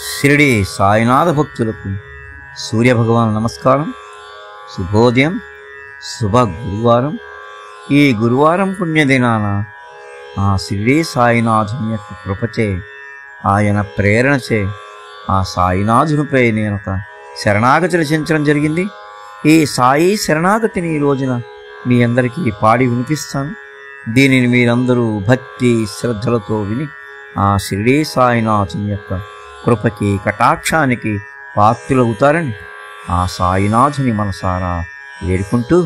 షిరిడి సాయినాథ భక్తులకు సూర్యభగవాన్ నమస్కారం. శుభోదయం, శుభ గురువారం. ఈ గురువారం పుణ్యదినాన ఆ షిరిడి సాయినాథుని యొక్క కృపచే, ఆయన ప్రేరణచే ఆ సాయినాథునిపై నేను ఒక శరణాగతి రచించడం జరిగింది. ఈ సాయి శరణాగతిని ఈ రోజున మీ అందరికీ పాడి వినిపిస్తాను. దీనిని మీరందరూ భక్తి శ్రద్ధలతో విని ఆ షిరిడి సాయినాథుని యొక్క కృపకి, కటాక్షానికి పాత్రులవుతారని ఆ సాయినాథుని మనసారా వేడుకుంటూ,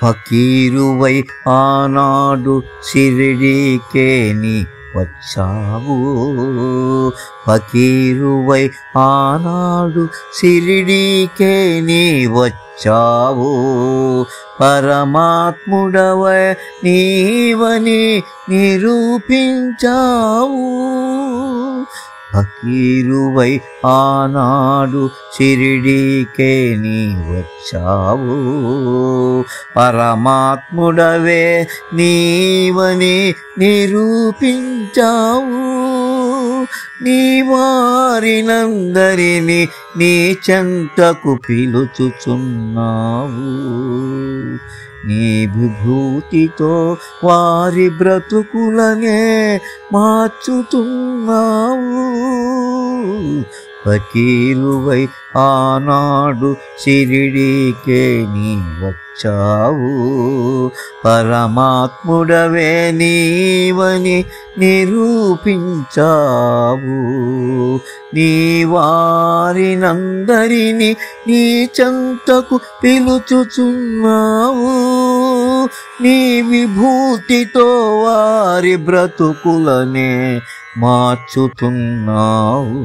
ఫకీరువై ఆనాడు షిరిడీకే నీ వచ్చావు, ఫకీరువై ఆనాడు షిరిడీకే నీ వచ్చావు, పరమాత్ముడవై నీవని నిరూపించావు, ఫకీరువై ఆనాడు షిరిడీకే నీ వచ్చావు, పరమాత్ముడవే నీవని నిరూపించావు, నీ వారినందరిని నీ చెంతకు పిలుచుచున్నావు, నీ విభూతితో వారి బ్రతుకులనే మార్చుతున్నావు, ఫకీరువై ఆనాడు షిరిడీకే నీ వచ్చావు, పరమాత్ముడవే నీవని నిరూపించావు, నీ వారినందరిని నీ చెంతకు పిలుచుచున్నావు, నీ విభూతితో వారి బ్రతుకులనే మార్చుతున్నావు,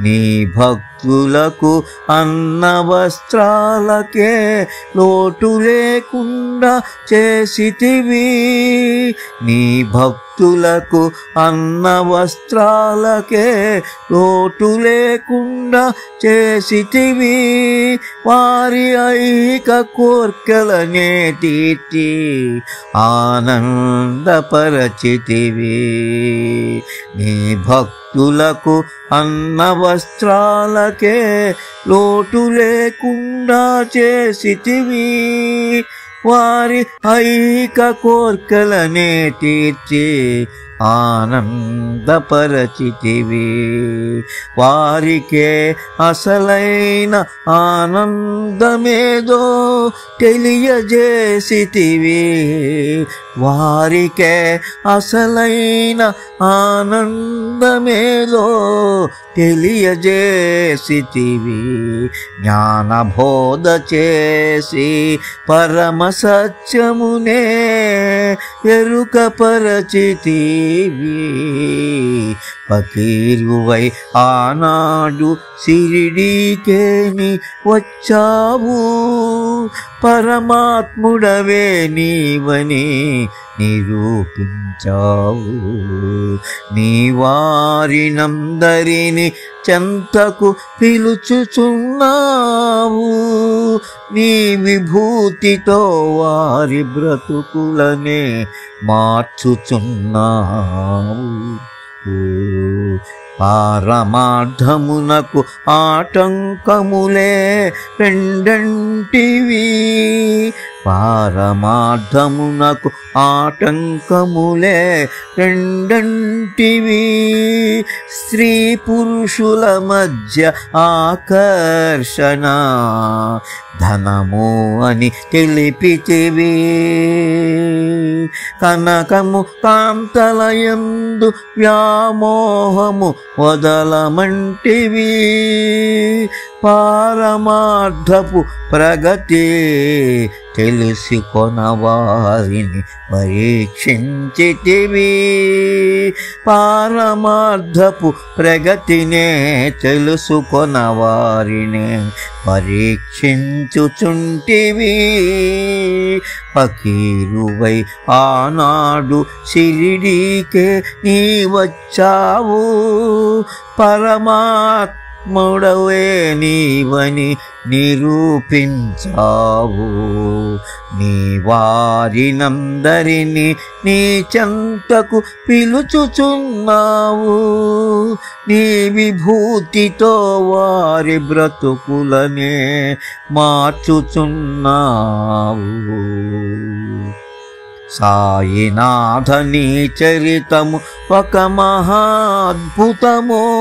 నీ భక్తులకు అన్న వస్త్రాలకే లోటు లేకుండా చేసితివి, నీ భక్తులకు అన్న వస్త్రాలకే లోటు లేకుండా చేసితివి, వారి ఐక కోర్కెలనే తీర్చి ఆనందపరచితివి, నీ భక్తులకు అన్న వస్త్రాలకే లోటు లేకుండా చేసితివి, వారి ఐక కోర్కెలనే తీర్చి ఆనందపరచితివి, వారికే అసలైన ఆనందమేదో తెలియజేసితివి, వారికే అసలైన ఆనందమేదో తెలియజేసితివి, జ్ఞానబోధ చేసి పరమ సత్యమునే ఎరుకపరచితివి, ఫకీరువై ఆనాడు షిరిడీకే నీ వచ్చావు, పరమాత్ముడవే నీవని నిరూపించావు, నీ వారినందరిని చెంతకు పిలుచుచున్నావు, నీ విభూతితో వారి బ్రతుకులనే మార్చుచున్నావు, పారమార్థమునకు ఆటంకములే రెండంటివి, పారమార్థమునకు ఆటంకములే రెండంటివి, స్త్రీ పురుషుల మధ్య ఆకర్షణ ధనము అని తెలిపితివి, కనకము కాంతలయందు వ్యామోహము వదలమంటివి, పారమార్థపు ప్రగతి తెలుసుకొన వారిని పరీక్షించితివి, పారమార్థపు ప్రగతినే తెలుసుకొన వారిని పరీక్షించుచుంటివి, ఫకీరువై ఆనాడు షిరిడీకే నీ వచ్చావు, పరమాత్ముడవే నీవని నిరూపించావు. నీ వారినందరినీ నీ చెంతకు పిలుచుచున్నావు. నీ విభూతితో వారి బ్రతుకులనే మార్చుచున్నావు. సాయినాథ నీ చరితము ఒక మహాద్భుతము.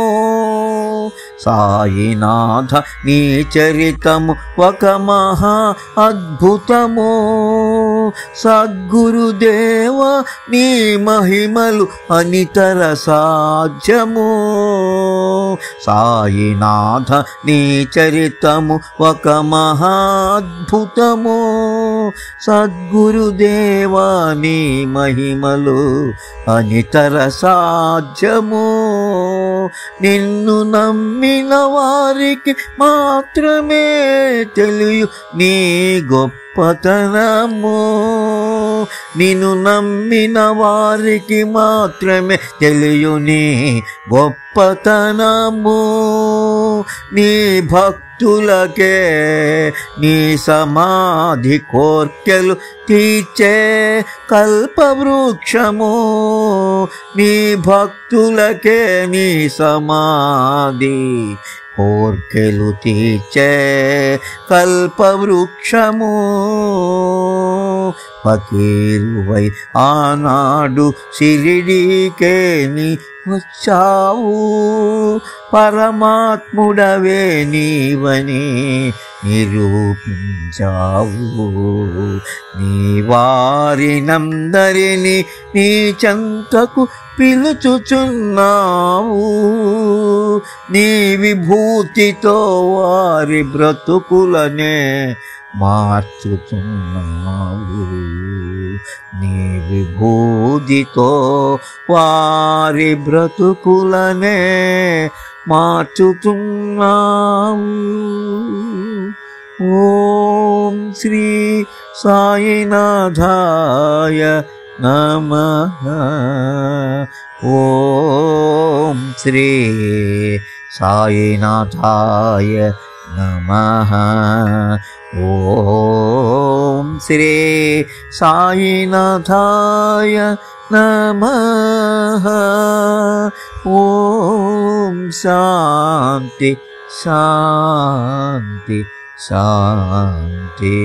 సాయినాథ నీ చరితము ఒక మహా అద్భుతము. సద్గురుదేవ నీ మహిమలు అనితర సాధ్యము. సాయినాథ నీ చరితము ఒక మహాద్భుతము. సద్గురుదేవ నీ మహిమలు అనితర సాధ్యము. నిన్ను నమ్మిన వారికి మాత్రమే తెలియు నీ గొప్పతనము. నిన్ను నమ్మిన వారికి మాత్రమే తెలియు నీ గొప్పతనము. నీ భక్తులకే నీ సమాధి కోర్కెలు తీర్చే కల్పవృక్షము. నీ భక్తులకే నీ సమాధి కోర్కెలు తీర్చే కల్పవృక్షము. ఫకీరువై ఆనాడు షిరిడీకే నీ వచ్చావు. పరమాత్ముడవే నీవని నిరూపించావు. నీ వారినందరినీ నీ చెంతకు పిలుచుచున్నావు. నీ విభూతితో వారి బ్రతుకులనే మార్చుచున్నావు. నీ విభూతితో వారి బ్రతుకులనే మార్చుచున్నావు. ఓం శ్రీ సాయినాథాయ నమః. ఓం శ్రీ సాయినాథాయ నమః. ఓం శ్రీ సాయినాథాయ నమః. ఓం శాంతి శాంతి శాంతి.